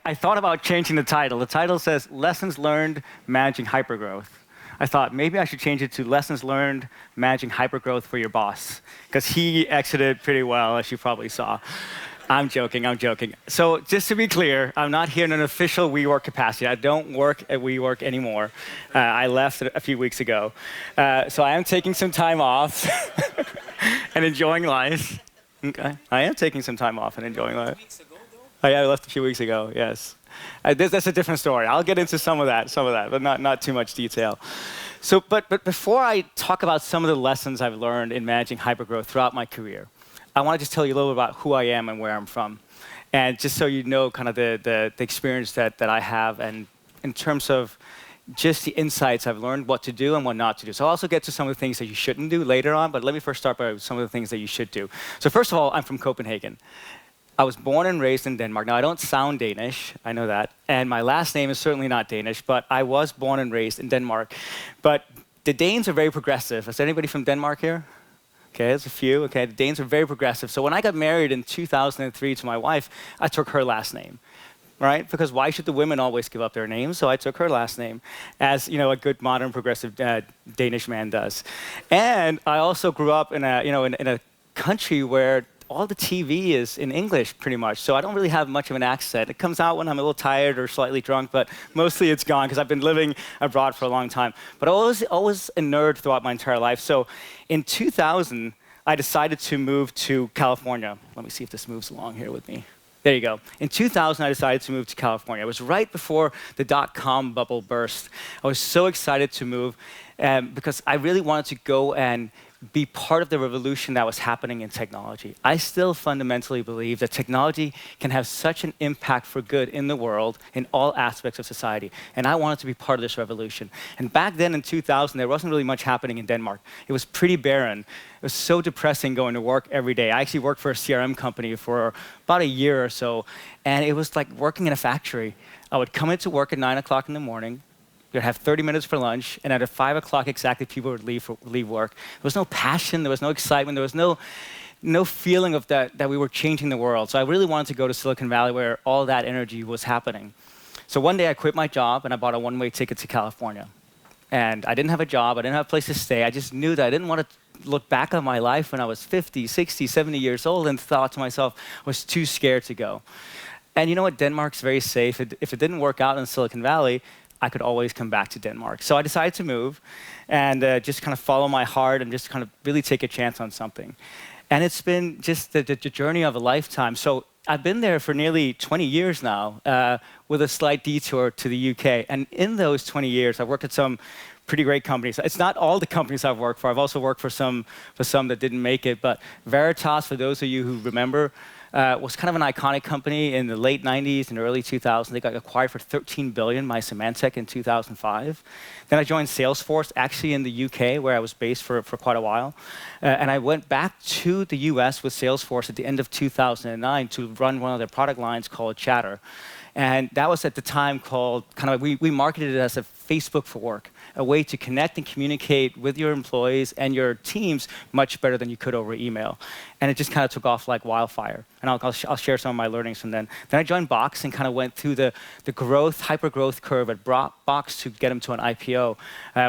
I thought about changing the title. The title says Lessons Learned Managing Hypergrowth. I thought maybe I should change it to Lessons Learned Managing Hypergrowth for Your Boss, because he exited pretty well, as you probably saw. I'm joking, I'm joking. So just to be clear, I'm not here in an official Wework capacity. I don't work at Wework anymore. I left a few weeks ago. So I am taking some time off and enjoying life. Okay. I am taking some time off and enjoying life. Oh, yeah, I left a few weeks ago, yes. That's a different story. I'll get into some of that, but not too much detail. So, but before I talk about some of the lessons I've learned in managing hypergrowth throughout my career, I want to just tell you a little bit about who I am and where I'm from. And just so you know kind of the experience that I have, and in terms of just the insights I've learned, what to do and what not to do. So I'll also get to some of the things that you shouldn't do later on, but let me first start by some of the things that you should do. So first of all, I'm from Copenhagen. I was born and raised in Denmark. Now, I don't sound Danish, I know that, and my last name is certainly not Danish, but I was born and raised in Denmark. But the Danes are very progressive. Is there anybody from Denmark here? Okay, there's a few. Okay, the Danes are very progressive. So when I got married in 2003 to my wife, I took her last name, right? Because why should the women always give up their names? So I took her last name, as you know, a good modern progressive Danish man does. And I also grew up in a country where all the TV is in English, pretty much. So I don't really have much of an accent. It comes out when I'm a little tired or slightly drunk, but mostly it's gone because I've been living abroad for a long time. But I was always a nerd throughout my entire life. So in 2000, I decided to move to California. Let me see if this moves along here with me. There you go. In 2000, I decided to move to California. It was right before the dot-com bubble burst. I was so excited to move because I really wanted to go and be part of the revolution that was happening in technology. I still fundamentally believe that technology can have such an impact for good in the world, in all aspects of society. And I wanted to be part of this revolution. And back then in 2000, there wasn't really much happening in Denmark. It was pretty barren. It was so depressing going to work every day. I actually worked for a CRM company for about a year or so, and it was like working in a factory. I would come into work at 9 o'clock in the morning, you'd have 30 minutes for lunch, and at 5 o'clock exactly, people would leave work. There was no passion, there was no excitement, there was no feeling of that we were changing the world. So I really wanted to go to Silicon Valley where all that energy was happening. So one day I quit my job and I bought a one-way ticket to California. And I didn't have a job, I didn't have a place to stay. I just knew that I didn't want to look back on my life when I was 50, 60, 70 years old and thought to myself, I was too scared to go. And you know what, Denmark's very safe. If it didn't work out in Silicon Valley, I could always come back to Denmark. So I decided to move and just kind of follow my heart and just kind of really take a chance on something. And it's been just the journey of a lifetime. So I've been there for nearly 20 years now with a slight detour to the UK. And in those 20 years, I've worked at some pretty great companies. It's not all the companies I've worked for. I've also worked for some that didn't make it. But Veritas, for those of you who remember, was kind of an iconic company in the late 90s and early 2000s. They got acquired for $13 billion by Symantec in 2005. Then I joined Salesforce, actually in the UK, where I was based for quite a while. And I went back to the US with Salesforce at the end of 2009 to run one of their product lines called Chatter. And that was at the time called, we marketed it as a Facebook for work, a way to connect and communicate with your employees and your teams much better than you could over email. And it just kind of took off like wildfire. And I'll share some of my learnings from then. Then I joined Box and kind of went through the hyper-growth curve at Box to get them to an IPO,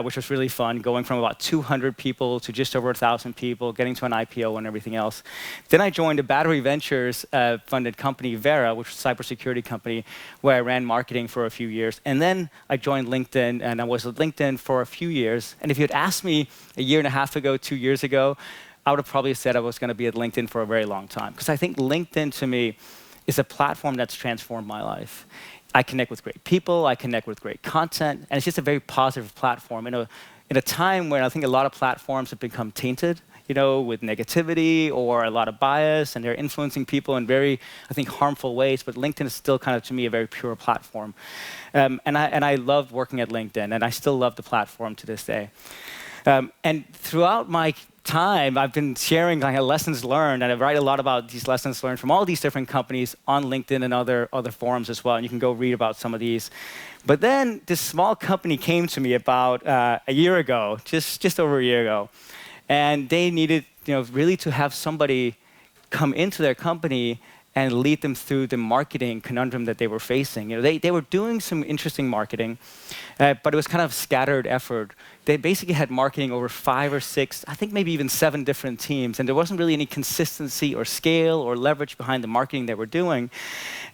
which was really fun, going from about 200 people to just over 1,000 people, getting to an IPO and everything else. Then I joined a Battery Ventures funded company, Vera, which was a cybersecurity company, where I ran marketing for a few years. And then I joined LinkedIn, and I was at LinkedIn for a few years. And if you had asked me a year and a half ago, 2 years ago, I would have probably said I was going to be at LinkedIn for a very long time. Because I think LinkedIn, to me, is a platform that's transformed my life. I connect with great people, I connect with great content, and it's just a very positive platform. In a time when I think a lot of platforms have become tainted, with negativity or a lot of bias, and they're influencing people in very, I think, harmful ways, but LinkedIn is still kind of, to me, a very pure platform. And I loved working at LinkedIn, and I still love the platform to this day. And throughout my time, I've been sharing lessons learned, and I write a lot about these lessons learned from all these different companies on LinkedIn and other forums as well, and you can go read about some of these. But then this small company came to me about a year ago, just over a year ago, and they needed really to have somebody come into their company and lead them through the marketing conundrum that they were facing. They were doing some interesting marketing, but it was kind of scattered effort. They basically had marketing over 5 or 6, I think maybe even 7 different teams, and there wasn't really any consistency or scale or leverage behind the marketing they were doing.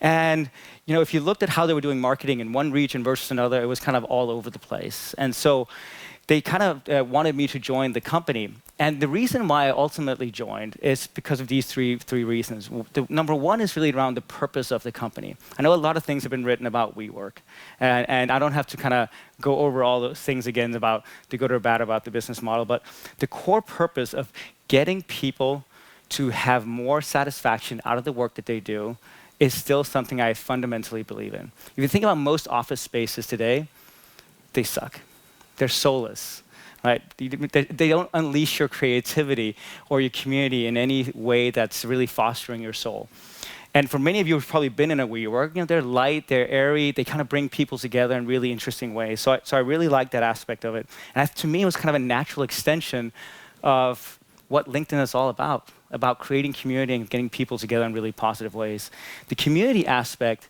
And if you looked at how they were doing marketing in one region versus another, it was kind of all over the place. And so they kind of wanted me to join the company. And the reason why I ultimately joined is because of these three reasons. Number one is really around the purpose of the company. I know a lot of things have been written about Wework, and I don't have to kind of go over all those things again about the good or bad about the business model, but the core purpose of getting people to have more satisfaction out of the work that they do is still something I fundamentally believe in. If you think about most office spaces today, they suck. They're soulless, right? They don't unleash your creativity or your community in any way that's really fostering your soul. And for many of you who've probably been in a WeWork, they're light, they're airy, they kind of bring people together in really interesting ways. So I really like that aspect of it. And to me, it was kind of a natural extension of what LinkedIn is all about creating community and getting people together in really positive ways. The community aspect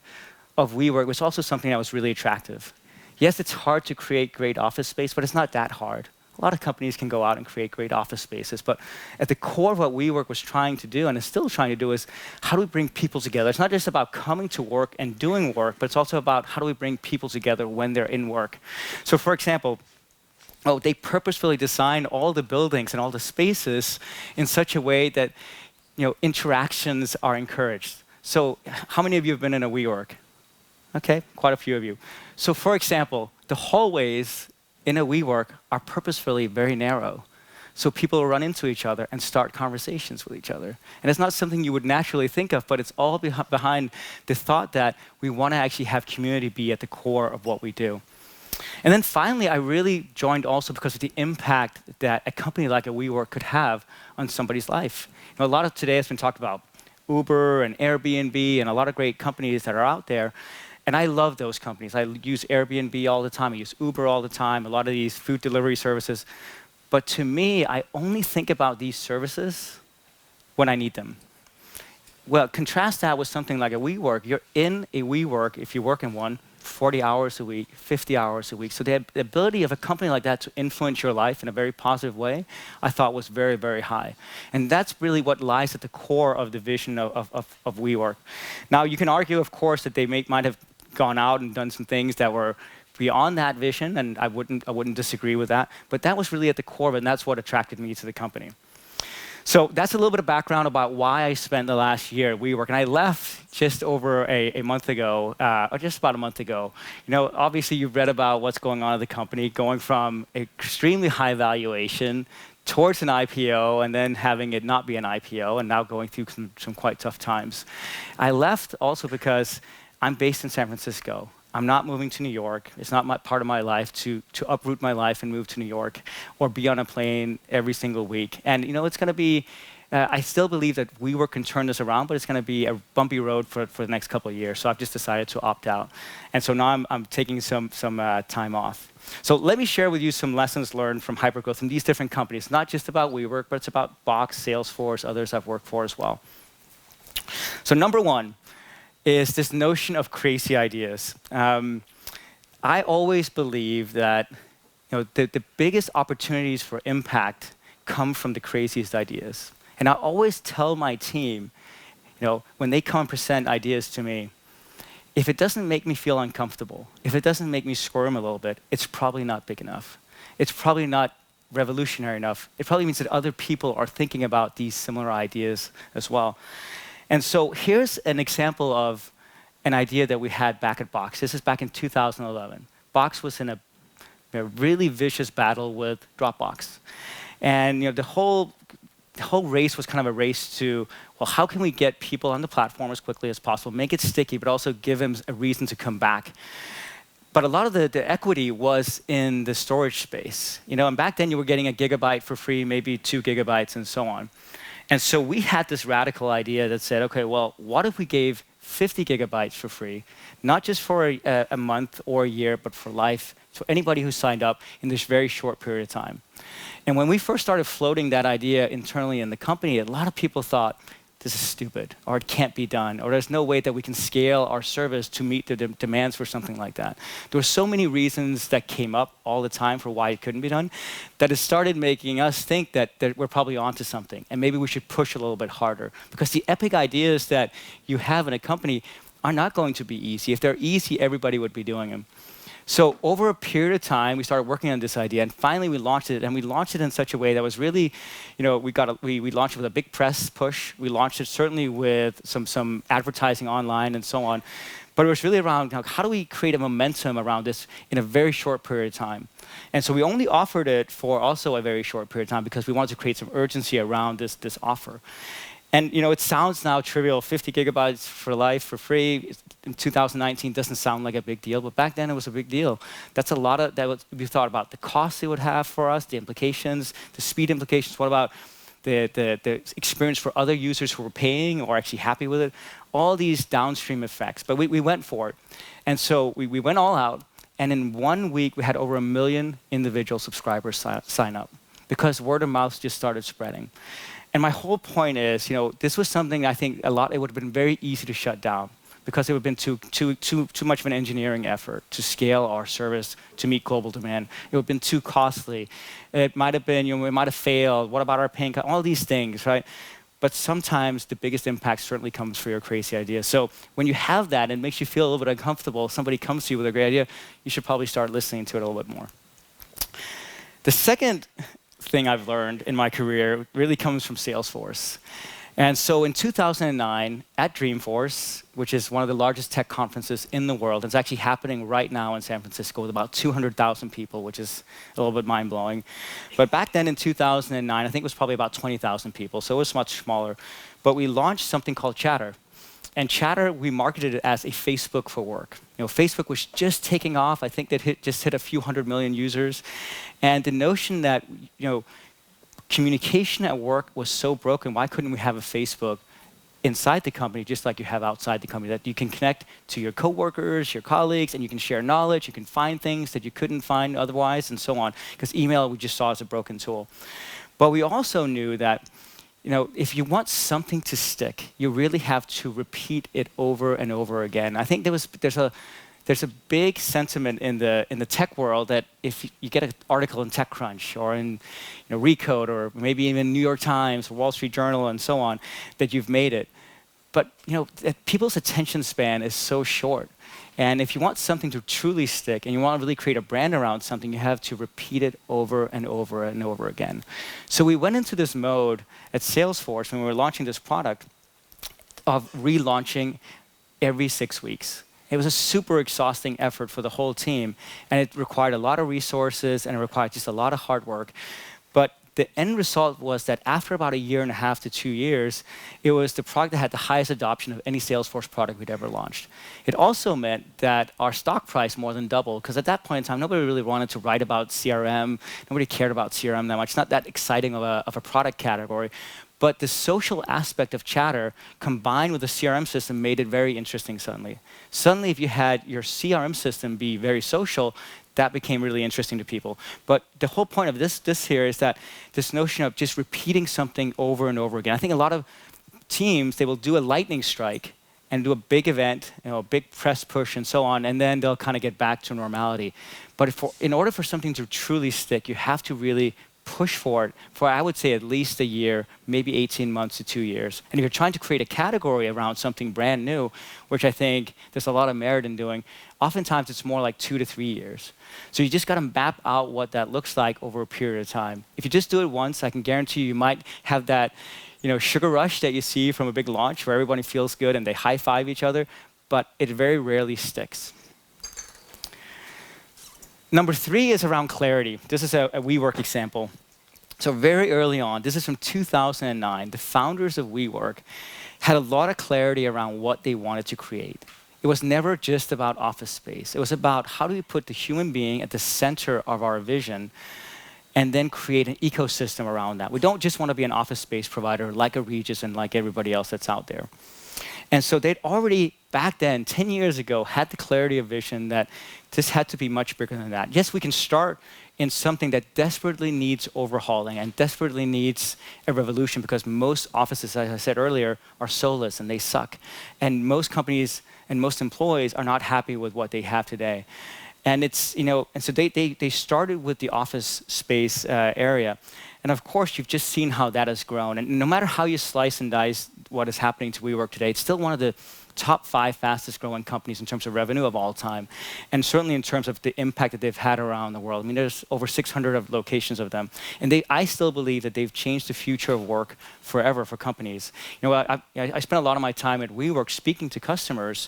of WeWork was also something that was really attractive. Yes, it's hard to create great office space, but it's not that hard. A lot of companies can go out and create great office spaces, but at the core of what WeWork was trying to do, and is still trying to do, is how do we bring people together? It's not just about coming to work and doing work, but it's also about how do we bring people together when they're in work. So for example, they purposefully designed all the buildings and all the spaces in such a way that interactions are encouraged. So how many of you have been in a WeWork? Okay, quite a few of you. So for example, the hallways in a WeWork are purposefully very narrow. So people will run into each other and start conversations with each other. And it's not something you would naturally think of, but it's all behind the thought that we want to actually have community be at the core of what we do. And then finally, I really joined also because of the impact that a company like a WeWork could have on somebody's life. A lot of today has been talked about Uber and Airbnb and a lot of great companies that are out there. And I love those companies. I use Airbnb all the time. I use Uber all the time, a lot of these food delivery services. But to me, I only think about these services when I need them. Well, contrast that with something like a WeWork. You're in a WeWork, if you work in one, 40 hours a week, 50 hours a week. So the ability of a company like that to influence your life in a very positive way, I thought was very, very high. And that's really what lies at the core of the vision of WeWork. Now, you can argue, of course, that they might have gone out and done some things that were beyond that vision, and I wouldn't disagree with that. But that was really at the core of it, and that's what attracted me to the company. So that's a little bit of background about why I spent the last year at WeWork. And I left just over a month ago, or just about a month ago. Obviously you've read about what's going on at the company, going from extremely high valuation towards an IPO, and then having it not be an IPO, and now going through some quite tough times. I left also because I'm based in San Francisco. I'm not moving to New York. It's not part of my life to uproot my life and move to New York or be on a plane every single week. And it's going to be, I still believe that WeWork can turn this around, but it's going to be a bumpy road for the next couple of years. So I've just decided to opt out. And so now I'm taking some time off. So let me share with you some lessons learned from hypergrowth in these different companies. Not just about WeWork, but it's about Box, Salesforce, others I've worked for as well. So number one is this notion of crazy ideas. I always believe that the biggest opportunities for impact come from the craziest ideas. And I always tell my team, when they come and present ideas to me, if it doesn't make me feel uncomfortable, if it doesn't make me squirm a little bit, it's probably not big enough. It's probably not revolutionary enough. It probably means that other people are thinking about these similar ideas as well. And so here's an example of an idea that we had back at Box. This is back in 2011. Box was in a really vicious battle with Dropbox. And the whole race was kind of a race to, well, how can we get people on the platform as quickly as possible, make it sticky, but also give them a reason to come back. But a lot of the equity was in the storage space. And back then you were getting a gigabyte for free, maybe 2 gigabytes and so on. And so we had this radical idea that said, okay, well, what if we gave 50 gigabytes for free, not just for a month or a year, but for life, to anybody who signed up in this very short period of time. And when we first started floating that idea internally in the company, a lot of people thought, this is stupid, or it can't be done, or there's no way that we can scale our service to meet the demands for something like that. There were so many reasons that came up all the time for why it couldn't be done, that it started making us think that we're probably onto something, and maybe we should push a little bit harder. Because the epic ideas that you have in a company are not going to be easy. If they're easy, everybody would be doing them. So over a period of time, we started working on this idea, and finally we launched it, and we launched it in such a way that was really, we launched it with a big press push. We launched it certainly with some advertising online and so on, but it was really around how do we create a momentum around this in a very short period of time. And so we only offered it for also a very short period of time because we wanted to create some urgency around this offer. And it sounds now trivial, 50 gigabytes for life for free in 2019 doesn't sound like a big deal, but back then it was a big deal. That's a lot of we thought about the costs it would have for us, the implications, the speed implications. What about the experience for other users who were paying or actually happy with it? All these downstream effects. But we went for it, and so we went all out. And in 1 week, we had over 1 million individual subscribers sign up because word of mouth just started spreading. And my whole point is, this was something I think it would have been very easy to shut down because it would have been too much of an engineering effort to scale our service to meet global demand. It would have been too costly. It might have been, it might have failed. What about our paying? All these things, right? But sometimes the biggest impact certainly comes for your crazy idea. So when you have that and it makes you feel a little bit uncomfortable, somebody comes to you with a great idea, you should probably start listening to it a little bit more. The second thing I've learned in my career really comes from Salesforce. And so in 2009, at Dreamforce, which is one of the largest tech conferences in the world, it's actually happening right now in San Francisco with about 200,000 people, which is a little bit mind-blowing. But back then in 2009, I think it was probably about 20,000 people, so it was much smaller. But we launched something called Chatter. And Chatter, we marketed it as a Facebook for work. Facebook was just taking off. I think they just hit a few 100 million users. And the notion that, communication at work was so broken, why couldn't we have a Facebook inside the company, just like you have outside the company, that you can connect to your coworkers, your colleagues, and you can share knowledge, you can find things that you couldn't find otherwise, and so on. Because email we just saw as a broken tool. But we also knew that if you want something to stick, you really have to repeat it over and over again. I think there's a big sentiment in the tech world that if you get an article in TechCrunch or in Recode or maybe even New York Times or Wall Street Journal and so on, that you've made it. But people's attention span is so short. And if you want something to truly stick and you want to really create a brand around something, you have to repeat it over and over and over again. So we went into this mode at Salesforce when we were launching this product of relaunching every 6 weeks. It was a super exhausting effort for the whole team, and it required a lot of resources and it required just a lot of hard work. But the end result was that after about 1.5 to 2 years, it was the product that had the highest adoption of any Salesforce product we'd ever launched. It also meant that our stock price more than doubled, because at that point in time, nobody really wanted to write about CRM. Nobody cared about CRM that much. It's not that exciting of a product category. But the social aspect of Chatter combined with the CRM system made it very interesting suddenly. Suddenly, if you had your CRM system be very social, that became really interesting to people. But the whole point of this here is that this notion of just repeating something over and over again. I think a lot of teams, they will do a lightning strike and do a big event, a big press push and so on, and then they'll kind of get back to normality. But in order for something to truly stick, you have to really push for it for, I would say, at least a year, maybe 18 months to 2 years. And if you're trying to create a category around something brand new, which I think there's a lot of merit in doing, oftentimes it's more like 2 to 3 years. So you just got to map out what that looks like over a period of time. If you just do it once, I can guarantee you might have that sugar rush that you see from a big launch where everybody feels good and they high-five each other, but it very rarely sticks. Number 3 is around clarity. This is a Wework example. So very early on, this is from 2009, the founders of Wework had a lot of clarity around what they wanted to create. It was never just about office space. It was about how do we put the human being at the center of our vision and then create an ecosystem around that. We don't just want to be an office space provider like a Regis and like everybody else that's out there. And so they'd already, back then, 10 years ago, had the clarity of vision that this had to be much bigger than that. Yes, we can start in something that desperately needs overhauling and desperately needs a revolution, because most offices, as I said earlier, are soulless and they suck. And most companies and most employees are not happy with what they have today. And it's, and so they started with the office space area. And of course, you've just seen how that has grown. And no matter how you slice and dice what is happening to Wework today, it's still one of the top 5 fastest growing companies in terms of revenue of all time. And certainly in terms of the impact that they've had around the world. I mean, there's over 600 of locations of them. And I still believe that they've changed the future of work forever for companies. I spent a lot of my time at Wework speaking to customers,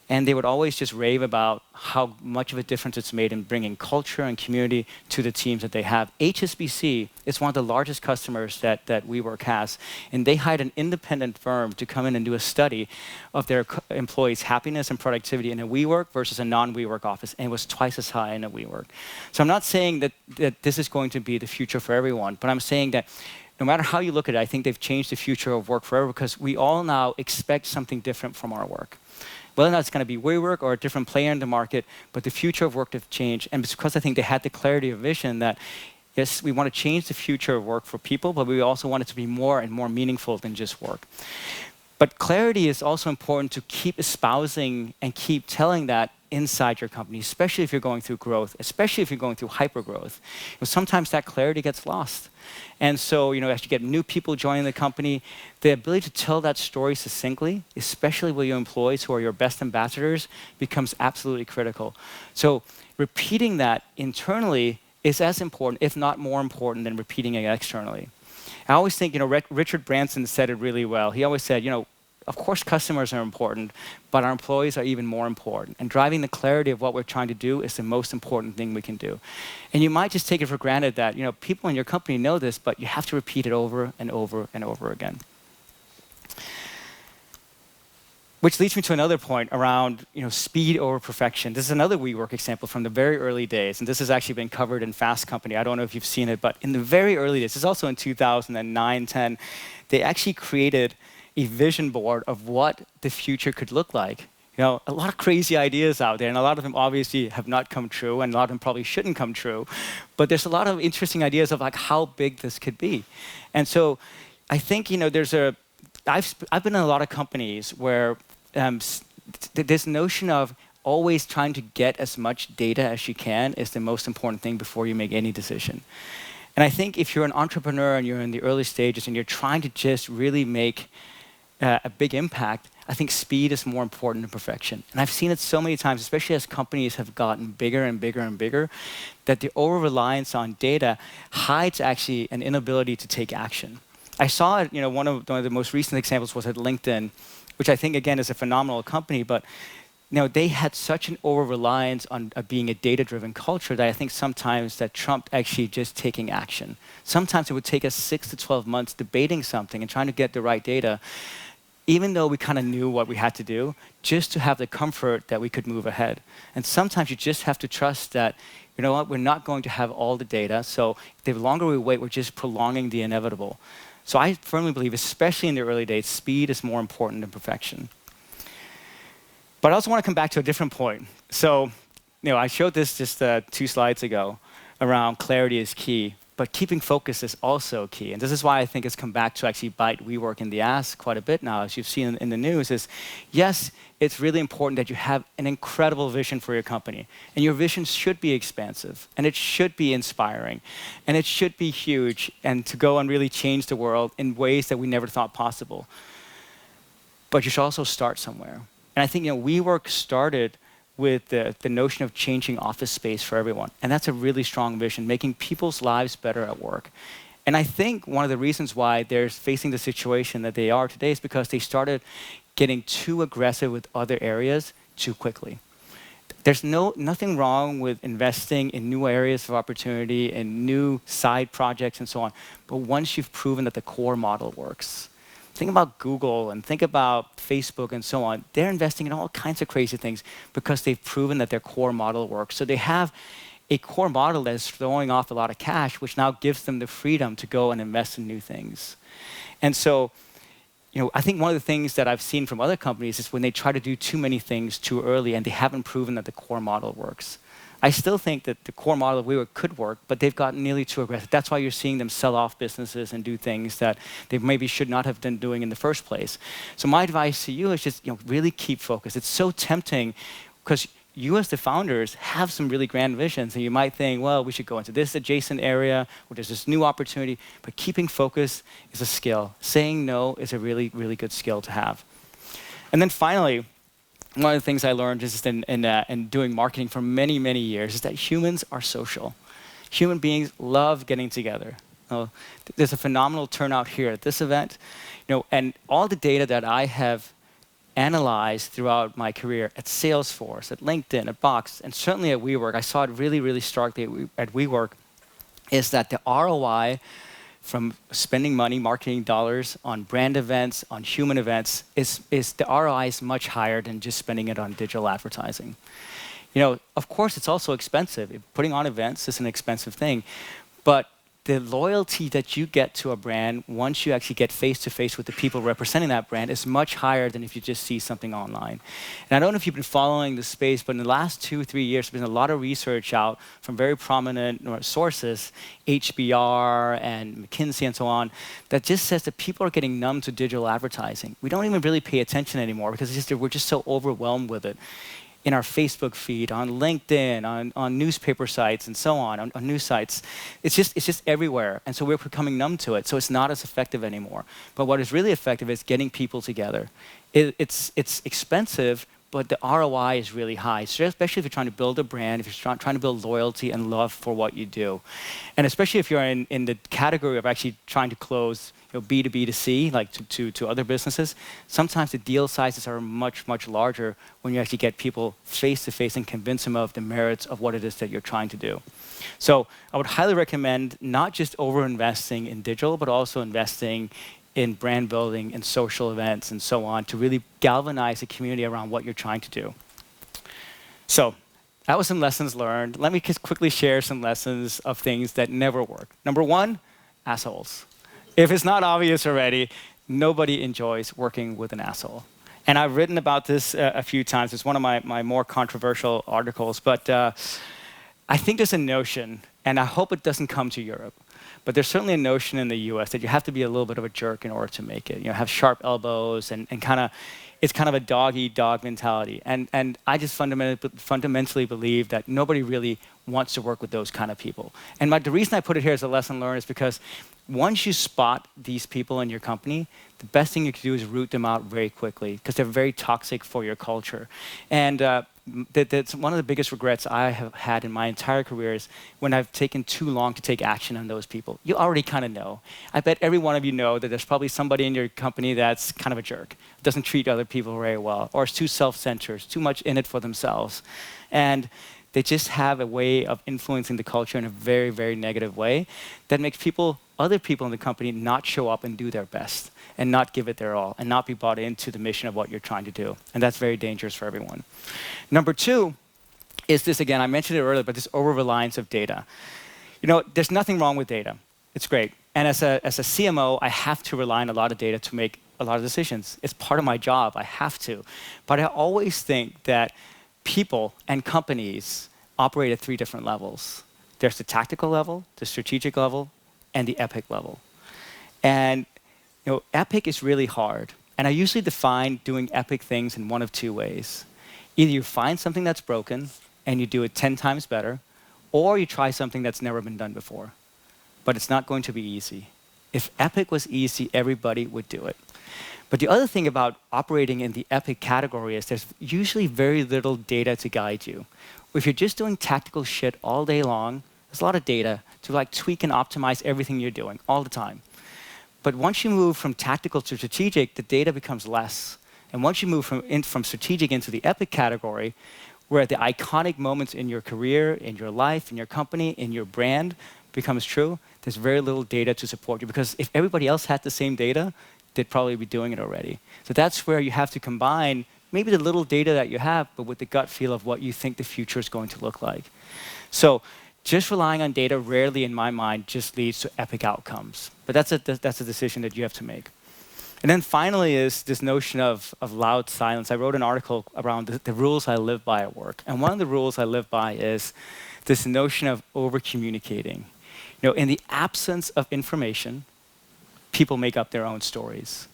and they would always just rave about how much of a difference it's made in bringing culture and community to the teams that they have. HSBC is one of the largest customers that Wework has, and they hired an independent firm to come in and do a study of their employees' happiness and productivity in a Wework versus a non-Wework office, and it was twice as high in a Wework. So I'm not saying that this is going to be the future for everyone, but I'm saying that no matter how you look at it, I think they've changed the future of work forever, because we all now expect something different from our work. Whether or not it's going to be Wework or a different player in the market, but the future of work has changed. And it's because I think they had the clarity of vision that, yes, we want to change the future of work for people, but we also want it to be more and more meaningful than just work. But clarity is also important to keep espousing and keep telling that inside your company, especially if you're going through growth, especially if you're going through hypergrowth. Sometimes that clarity gets lost. And so, as you get new people joining the company, the ability to tell that story succinctly, especially with your employees who are your best ambassadors, becomes absolutely critical. So repeating that internally is as important, if not more important, than repeating it externally. I always think, Richard Branson said it really well. He always said, of course customers are important, but our employees are even more important. And driving the clarity of what we're trying to do is the most important thing we can do. And you might just take it for granted that, people in your company know this, but you have to repeat it over and over and over again. Which leads me to another point around, speed over perfection. This is another Wework example from the very early days, and this has actually been covered in Fast Company. I don't know if you've seen it, but in the very early days, this is also in 2009, 10, they actually created a vision board of what the future could look like. A lot of crazy ideas out there, and a lot of them obviously have not come true, and a lot of them probably shouldn't come true. But there's a lot of interesting ideas of how big this could be. And so I think, I've been in a lot of companies where this notion of always trying to get as much data as you can is the most important thing before you make any decision. And I think if you're an entrepreneur and you're in the early stages and you're trying to just really make a big impact, I think speed is more important than perfection. And I've seen it so many times, especially as companies have gotten bigger and bigger and bigger, that the over-reliance on data hides actually an inability to take action. I saw it, one of the most recent examples was at LinkedIn, which I think, again, is a phenomenal company, but they had such an over-reliance on being a data-driven culture that I think sometimes that trumped actually just taking action. Sometimes it would take us 6 to 12 months debating something and trying to get the right data, even though we kind of knew what we had to do, just to have the comfort that we could move ahead. And sometimes you just have to trust that, we're not going to have all the data, so the longer we wait, we're just prolonging the inevitable. So I firmly believe, especially in the early days, speed is more important than perfection. But I also want to come back to a different point. So, I showed this just 2 slides ago around clarity is key, but keeping focus is also key. And this is why I think it's come back to actually bite Wework in the ass quite a bit now, as you've seen in the news, is yes, it's really important that you have an incredible vision for your company. And your vision should be expansive, and it should be inspiring, and it should be huge, and to go and really change the world in ways that we never thought possible. But you should also start somewhere. And I think Wework started with the notion of changing office space for everyone. And that's a really strong vision, making people's lives better at work. And I think one of the reasons why they're facing the situation that they are today is because they started getting too aggressive with other areas too quickly. There's nothing wrong with investing in new areas of opportunity and new side projects and so on. But once you've proven that the core model works, think about Google and think about Facebook and so on. They're investing in all kinds of crazy things because they've proven that their core model works. So they have a core model that is throwing off a lot of cash, which now gives them the freedom to go and invest in new things. And so, I think one of the things that I've seen from other companies is when they try to do too many things too early and they haven't proven that the core model works. I still think that the core model of Wework could work, but they've gotten nearly too aggressive. That's why you're seeing them sell off businesses and do things that they maybe should not have been doing in the first place. So my advice to you is just really keep focused. It's so tempting because you as the founders have some really grand visions, and you might think, well, we should go into this adjacent area, or there's this new opportunity, but keeping focus is a skill. Saying no is a really, really good skill to have. And then finally, one of the things I learned just in doing marketing for many, many years is that humans are social. Human beings love getting together. There's a phenomenal turnout here at this event, and all the data that I have analyzed throughout my career at Salesforce, at LinkedIn, at Box, and certainly at Wework, I saw it really, really starkly at Wework, is that the ROI from spending money, marketing dollars on brand events, on human events, is the ROI is much higher than just spending it on digital advertising. Of course, it's also expensive. Putting on events is an expensive thing, but the loyalty that you get to a brand once you actually get face-to-face with the people representing that brand is much higher than if you just see something online. And I don't know if you've been following the space, but in the last 2-3 years, there's been a lot of research out from very prominent sources, HBR and McKinsey and so on, that just says that people are getting numb to digital advertising. We don't even really pay attention anymore because we're just so overwhelmed with it. In our Facebook feed, on LinkedIn, on newspaper sites, and so on news sites. It's just everywhere. And so we're becoming numb to it. So it's not as effective anymore. But what is really effective is getting people together. It's expensive, but the ROI is really high, so especially if you're trying to build a brand, if you're trying to build loyalty and love for what you do. And especially if you're in the category of actually trying to close B2B2C, like to other businesses, sometimes the deal sizes are much, much larger when you actually get people face-to-face and convince them of the merits of what it is that you're trying to do. So I would highly recommend not just over-investing in digital, but also investing in brand building and social events and so on to really galvanize the community around what you're trying to do. So that was some lessons learned. Let me just quickly share some lessons of things that never work. Number one, assholes. If it's not obvious already, nobody enjoys working with an asshole. And I've written about this a few times. It's one of my more controversial articles. But I think there's a notion, and I hope it doesn't come to Europe, but there's certainly a notion in the US that you have to be a little bit of a jerk in order to make it. Have sharp elbows and it's kind of a dog-eat-dog mentality. And I just fundamentally believe that nobody really wants to work with those kind of people. And the reason I put it here as a lesson learned is because once you spot these people in your company, the best thing you can do is root them out very quickly because they're very toxic for your culture. And that's one of the biggest regrets I have had in my entire career is when I've taken too long to take action on those people. You already kind of know. I bet every one of you know that there's probably somebody in your company that's kind of a jerk, doesn't treat other people very well, or is too self-centered, too much in it for themselves. And they just have a way of influencing the culture in a very, very negative way that makes other people in the company not show up and do their best and not give it their all and not be bought into the mission of what you're trying to do. And that's very dangerous for everyone. Number two is this, again, I mentioned it earlier, but this over-reliance of data. There's nothing wrong with data. It's great. And as a CMO, I have to rely on a lot of data to make a lot of decisions. It's part of my job. I have to. But I always think that people and companies operate at 3 different levels. There's the tactical level, the strategic level, and the epic level. And epic is really hard. And I usually define doing epic things in one of 2 ways. Either you find something that's broken and you do it 10 times better, or you try something that's never been done before. But it's not going to be easy. If epic was easy, everybody would do it. But the other thing about operating in the epic category is there's usually very little data to guide you. If you're just doing tactical shit all day long, there's a lot of data to tweak and optimize everything you're doing all the time. But once you move from tactical to strategic, the data becomes less. And once you move from strategic into the epic category, where the iconic moments in your career, in your life, in your company, in your brand becomes true, there's very little data to support you. Because if everybody else had the same data, they'd probably be doing it already. So that's where you have to combine maybe the little data that you have, but with the gut feel of what you think the future is going to look like. So just relying on data rarely, in my mind, just leads to epic outcomes. But that's a decision that you have to make. And then finally is this notion of loud silence. I wrote an article around the rules I live by at work. And one of the rules I live by is this notion of over-communicating. In the absence of information, people make up their own stories.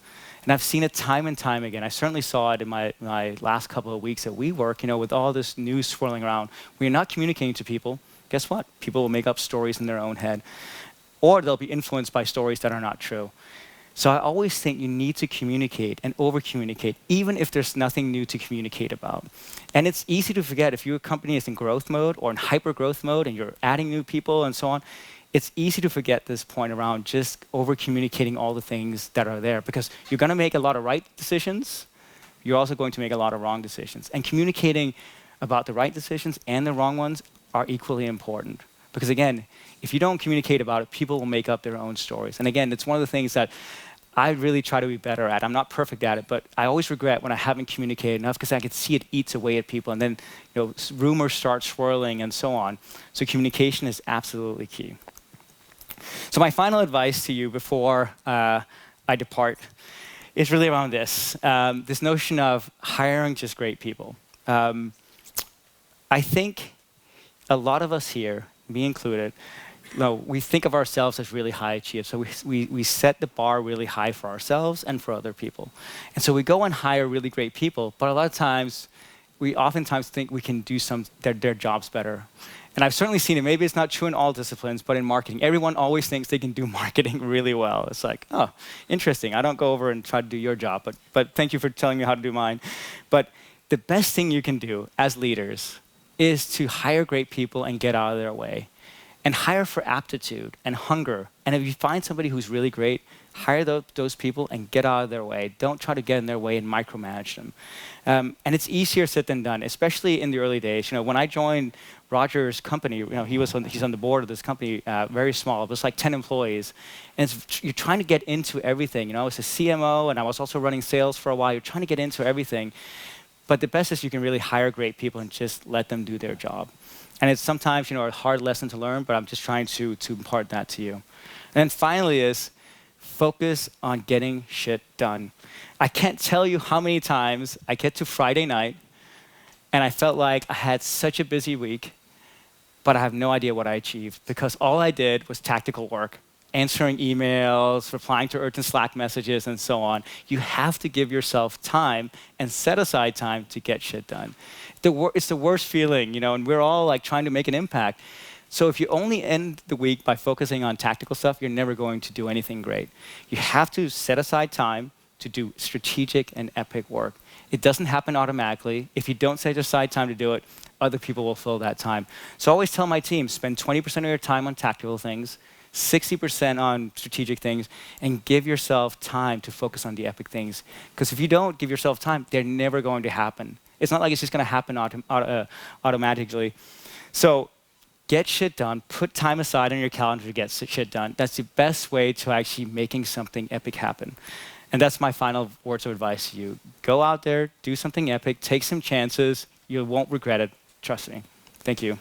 And I've seen it time and time again. I certainly saw it in my last couple of weeks at Wework, with all this news swirling around. When you're not communicating to people, guess what? People will make up stories in their own head. Or they'll be influenced by stories that are not true. So I always think you need to communicate and over-communicate, even if there's nothing new to communicate about. And it's easy to forget if your company is in growth mode or in hyper-growth mode and you're adding new people and so on, it's easy to forget this point around just over-communicating all the things that are there, because you're going to make a lot of right decisions, you're also going to make a lot of wrong decisions. And communicating about the right decisions and the wrong ones are equally important. Because again, if you don't communicate about it, people will make up their own stories. And again, it's one of the things that I really try to be better at. I'm not perfect at it, but I always regret when I haven't communicated enough, because I can see it eats away at people, and then rumors start swirling and so on. So communication is absolutely key. So my final advice to you before I depart is really around this, this notion of hiring just great people. I think a lot of us here, me included, we think of ourselves as really high achievers. So we set the bar really high for ourselves and for other people. And so we go and hire really great people, but a lot of times, we oftentimes think we can do their jobs better. And I've certainly seen it. Maybe it's not true in all disciplines, but in marketing, everyone always thinks they can do marketing really well. It's like, oh, interesting. I don't go over and try to do your job, but thank you for telling me how to do mine. But the best thing you can do as leaders is to hire great people and get out of their way. And hire for aptitude and hunger. And if you find somebody who's really great, hire those people and get out of their way. Don't try to get in their way and micromanage them. And it's easier said than done, especially in the early days. When I joined Roger's company, he's on the board of this company, very small. It was like 10 employees. And you're trying to get into everything. I was a CMO, and I was also running sales for a while. You're trying to get into everything. But the best is you can really hire great people and just let them do their job. And it's sometimes, a hard lesson to learn, but I'm just trying to impart that to you. And then finally is focus on getting shit done. I can't tell you how many times I get to Friday night and I felt like I had such a busy week, but I have no idea what I achieved, because all I did was tactical work, answering emails, replying to urgent Slack messages, and so on. You have to give yourself time and set aside time to get shit done. It's the worst feeling, and we're all trying to make an impact. So if you only end the week by focusing on tactical stuff, you're never going to do anything great. You have to set aside time to do strategic and epic work. It doesn't happen automatically. If you don't set aside time to do it, other people will fill that time. So I always tell my team, spend 20% of your time on tactical things, 60% on strategic things, and give yourself time to focus on the epic things. Because if you don't give yourself time, they're never going to happen. It's not like it's just going to happen automatically. So get shit done. Put time aside on your calendar to get shit done. That's the best way to actually making something epic happen. And that's my final words of advice to you. Go out there, do something epic, take some chances. You won't regret it. Trust me. Thank you.